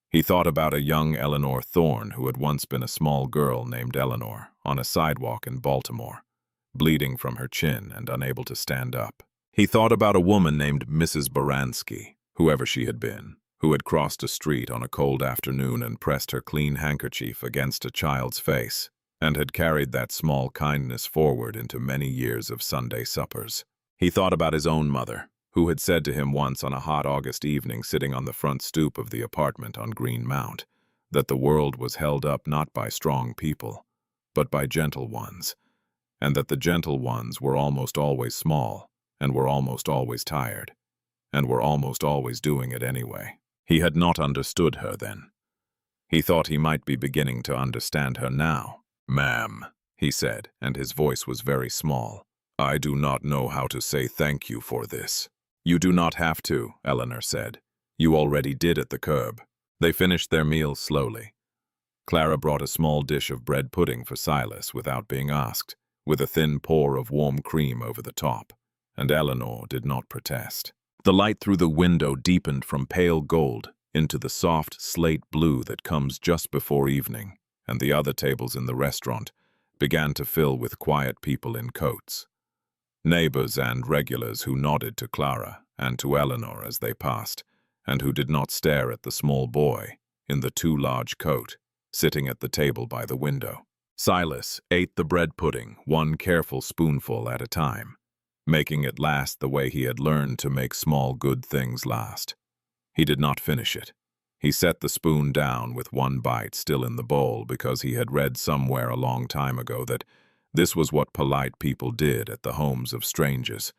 He thought about a young Eleanor Thorne who had once been a small girl named Eleanor on a sidewalk in Baltimore, bleeding from her chin and unable to stand up. He thought about a woman named Mrs. Baranski, whoever she had been, who had crossed a street on a cold afternoon and pressed her clean handkerchief against a child's face, and had carried that small kindness forward into many years of Sunday suppers. He thought about his own mother, who had said to him once on a hot August evening sitting on the front stoop of the apartment on Green Mount, that the world was held up not by strong people, but by gentle ones, and that the gentle ones were almost always small, and were almost always tired, and were almost always doing it anyway. He had not understood her then. He thought he might be beginning to understand her now. "Ma'am," he said, and his voice was very small, "I do not know how to say thank you for this." "You do not have to," Eleanor said. "You already did at the curb." They finished their meal slowly. Clara brought a small dish of bread pudding for Silas without being asked, with a thin pour of warm cream over the top, and Eleanor did not protest. The light through the window deepened from pale gold into the soft slate blue that comes just before evening, and the other tables in the restaurant began to fill with quiet people in coats. Neighbors and regulars who nodded to Clara and to Eleanor as they passed, and who did not stare at the small boy in the too large coat sitting at the table by the window. Silas ate the bread pudding one careful spoonful at a time, making it last the way he had learned to make small good things last. He did not finish it. He set the spoon down with one bite still in the bowl because he had read somewhere a long time ago that this was what polite people did at the homes of strangers,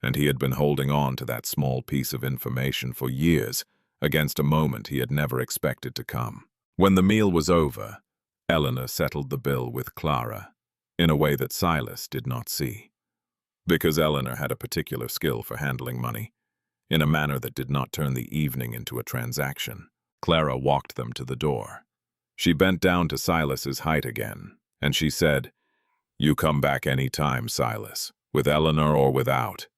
and he had been holding on to that small piece of information for years against a moment he had never expected to come. When the meal was over, Eleanor settled the bill with Clara in a way that Silas did not see. Because Eleanor had a particular skill for handling money, in a manner that did not turn the evening into a transaction, Clara walked them to the door. She bent down to Silas's height again, and she said, "You come back any time, Silas, with Eleanor or without.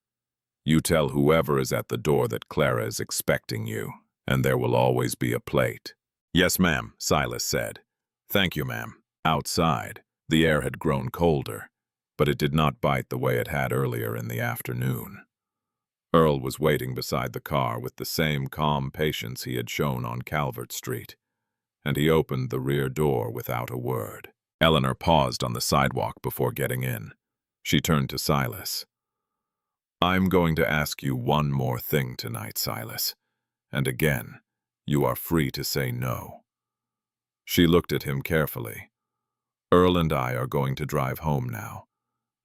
You tell whoever is at the door that Clara is expecting you, and there will always be a plate." "Yes, ma'am," Silas said. "Thank you, ma'am." Outside, the air had grown colder, but it did not bite the way it had earlier in the afternoon. Earl was waiting beside the car with the same calm patience he had shown on Calvert Street, and he opened the rear door without a word. Eleanor paused on the sidewalk before getting in. She turned to Silas. "I'm going to ask you one more thing tonight, Silas, and again, you are free to say no." She looked at him carefully. "Earl and I are going to drive home now.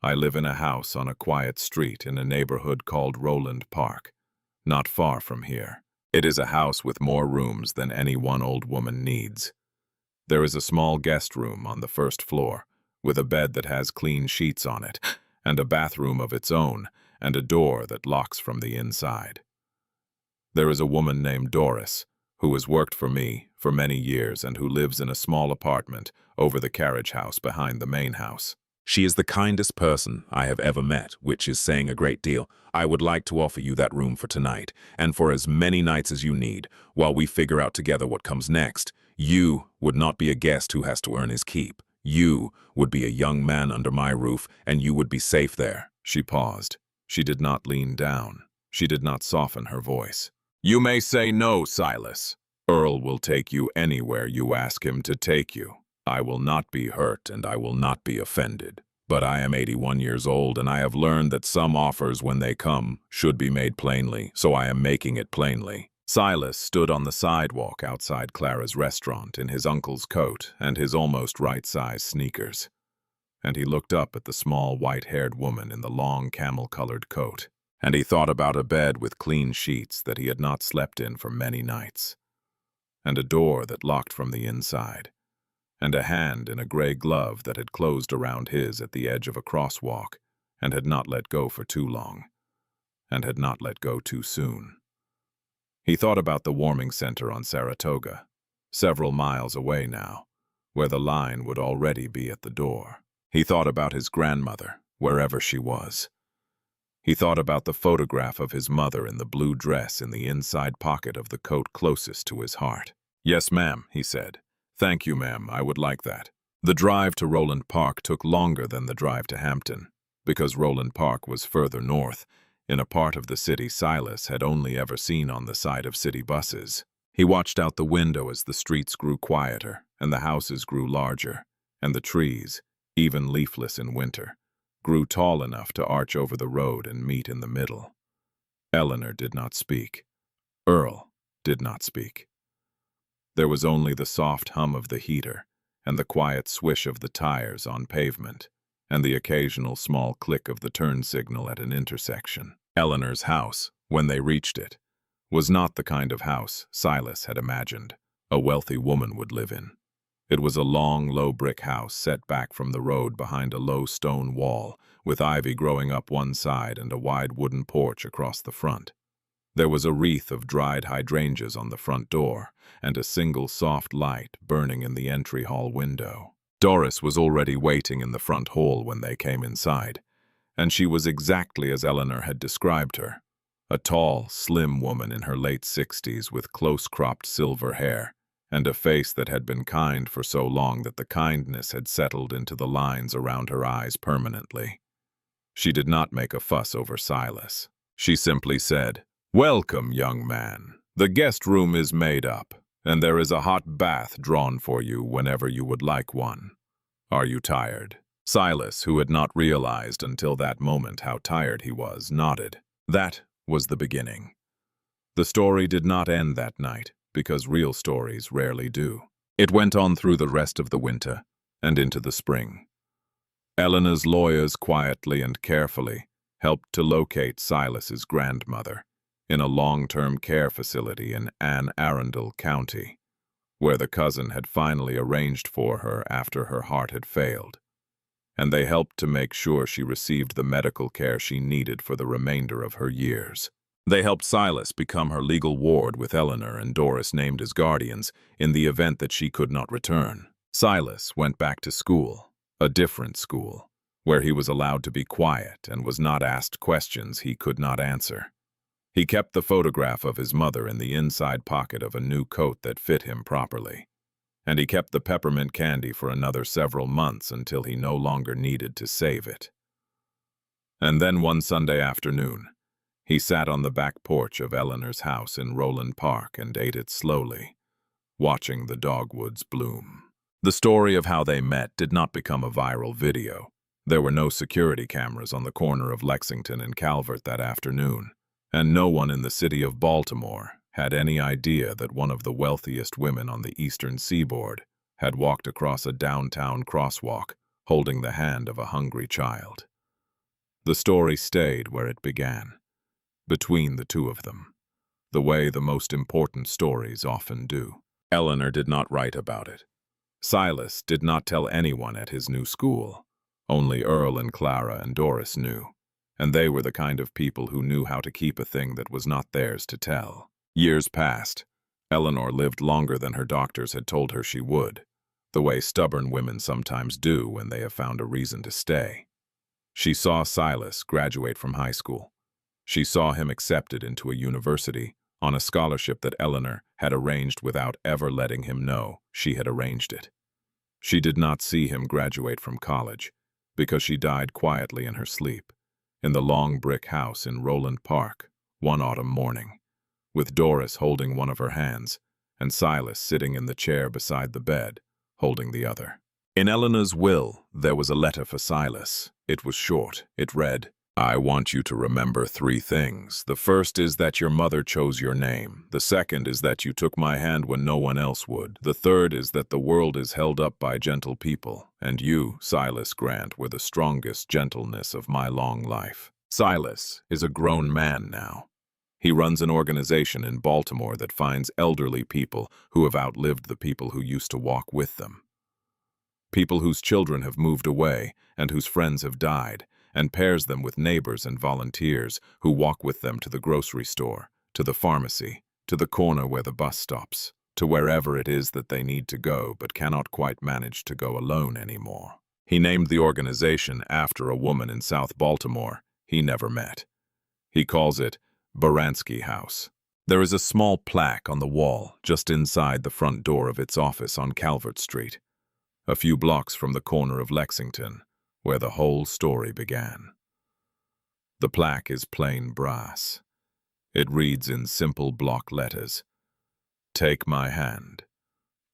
I live in a house on a quiet street in a neighborhood called Roland Park, not far from here. It is a house with more rooms than any one old woman needs. There is a small guest room on the first floor, with a bed that has clean sheets on it, and a bathroom of its own, and a door that locks from the inside. There is a woman named Doris, who has worked for me for many years and who lives in a small apartment over the carriage house behind the main house. She is the kindest person I have ever met, which is saying a great deal. I would like to offer you that room for tonight, and for as many nights as you need, while we figure out together what comes next. You would not be a guest who has to earn his keep. You would be a young man under my roof, and you would be safe there." She paused. She did not lean down. She did not soften her voice. "You may say no, Silas. Earl will take you anywhere you ask him to take you. I will not be hurt and I will not be offended. But I am 81 years old and I have learned that some offers, when they come, should be made plainly, so I am making it plainly." Silas stood on the sidewalk outside Clara's restaurant in his uncle's coat and his almost right-sized sneakers. And he looked up at the small white-haired woman in the long camel-colored coat. And he thought about a bed with clean sheets that he had not slept in for many nights, and a door that locked from the inside, and a hand in a gray glove that had closed around his at the edge of a crosswalk and had not let go for too long, and had not let go too soon. He thought about the warming center on Saratoga, several miles away now, where the line would already be at the door. He thought about his grandmother, wherever she was. He thought about the photograph of his mother in the blue dress in the inside pocket of the coat closest to his heart. "Yes, ma'am," he said. "Thank you, ma'am, I would like that." The drive to Roland Park took longer than the drive to Hampton, because Roland Park was further north, in a part of the city Silas had only ever seen on the side of city buses. He watched out the window as the streets grew quieter, and the houses grew larger, and the trees, even leafless in winter, grew tall enough to arch over the road and meet in the middle. Eleanor did not speak. Earl did not speak. There was only the soft hum of the heater, and the quiet swish of the tires on pavement, and the occasional small click of the turn signal at an intersection. Eleanor's house, when they reached it, was not the kind of house Silas had imagined a wealthy woman would live in. It was a long, low brick house set back from the road behind a low stone wall, with ivy growing up one side and a wide wooden porch across the front. There was a wreath of dried hydrangeas on the front door, and a single soft light burning in the entry hall window. Doris was already waiting in the front hall when they came inside, and she was exactly as Eleanor had described her. A tall, slim woman in her late 60s with close-cropped silver hair, and a face that had been kind for so long that the kindness had settled into the lines around her eyes permanently. She did not make a fuss over Silas. She simply said, "Welcome, young man. The guest room is made up, and there is a hot bath drawn for you whenever you would like one. Are you tired?" Silas, who had not realized until that moment how tired he was, nodded. That was the beginning. The story did not end that night, because real stories rarely do. It went on through the rest of the winter and into the spring. Eleanor's lawyers quietly and carefully helped to locate Silas's grandmother in a long-term care facility in Anne Arundel County, where the cousin had finally arranged for her after her heart had failed, and they helped to make sure she received the medical care she needed for the remainder of her years. They helped Silas become her legal ward with Eleanor and Doris named as guardians in the event that she could not return. Silas went back to school, a different school, where he was allowed to be quiet and was not asked questions he could not answer. He kept the photograph of his mother in the inside pocket of a new coat that fit him properly, and he kept the peppermint candy for another several months until he no longer needed to save it. And then one Sunday afternoon, he sat on the back porch of Eleanor's house in Roland Park and ate it slowly, watching the dogwoods bloom. The story of how they met did not become a viral video. There were no security cameras on the corner of Lexington and Calvert that afternoon, and no one in the city of Baltimore had any idea that one of the wealthiest women on the eastern seaboard had walked across a downtown crosswalk holding the hand of a hungry child. The story stayed where it began, between the two of them, the way the most important stories often do. Eleanor did not write about it. Silas did not tell anyone at his new school. Only Earl and Clara and Doris knew, and they were the kind of people who knew how to keep a thing that was not theirs to tell. Years passed. Eleanor lived longer than her doctors had told her she would, the way stubborn women sometimes do when they have found a reason to stay. She saw Silas graduate from high school. She saw him accepted into a university on a scholarship that Eleanor had arranged without ever letting him know she had arranged it. She did not see him graduate from college because she died quietly in her sleep in the long brick house in Roland Park one autumn morning, with Doris holding one of her hands and Silas sitting in the chair beside the bed, holding the other. In Eleanor's will, there was a letter for Silas. It was short. It read, "I want you to remember 3 things. The first is that your mother chose your name. The second is that you took my hand when no one else would. The third is that the world is held up by gentle people, and you, Silas Grant, were the strongest gentleness of my long life." Silas is a grown man now. He runs an organization in Baltimore that finds elderly people who have outlived the people who used to walk with them. People whose children have moved away and whose friends have died, and pairs them with neighbors and volunteers who walk with them to the grocery store, to the pharmacy, to the corner where the bus stops, to wherever it is that they need to go but cannot quite manage to go alone anymore. He named the organization after a woman in South Baltimore he never met. He calls it Baranski House. There is a small plaque on the wall just inside the front door of its office on Calvert Street, a few blocks from the corner of Lexington, where the whole story began. The plaque is plain brass. It reads in simple block letters, "Take my hand.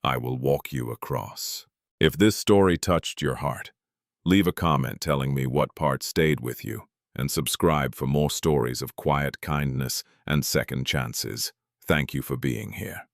I will walk you across." If this story touched your heart, leave a comment telling me what part stayed with you, and subscribe for more stories of quiet kindness and second chances. Thank you for being here.